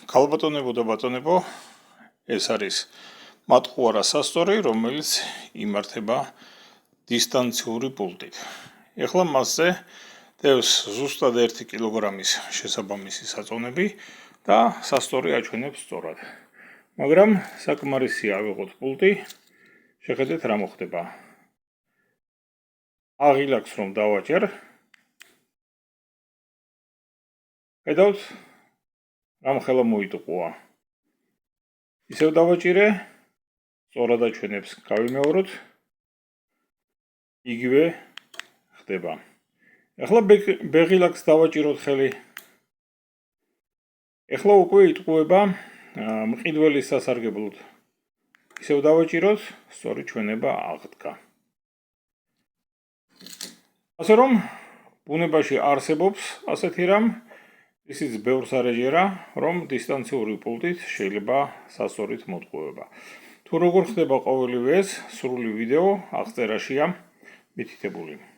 ქალბატონებო და ბატონებო, ეს არის მატყუარა სასტორი, რომელიც იმართება დისტანციური პულტით. ეხლა მასზე დევს ზუსტად 1 კილოგრამის შესაბამისი საწონები და სასტორი აჩვენებს სწორად. მაგრამ საკმარისია ავიღოთ პულტი, შეხედეთ რა მოხდება. აღილაკს რომ დავაჭერ. ხედავთ, რამ ხელა მოიტყუა. ისევ დავაჭირე, სწორად აჩვენებს, გავიმეოროთ, იგივე ხდება. ეხლა ბეღილაკს დავაჭიროთ ხელი. ეხლა უკვე იტყუება მყიდველის სასარგებლოდ. ისევ დავაჭიროთ, სწორი ჩვენება აღდგა. ასე რომ, ბუნებაში არსებობს ასეთი რამ, ისიც ბევრს არ ეჯერა, რომ დისტანციური პულტით შეიძლება სასტორით მოტყუება. თუ როგორ ხდება ყოველივე ეს, სრული ვიდეო აღწერაშია მითითებული.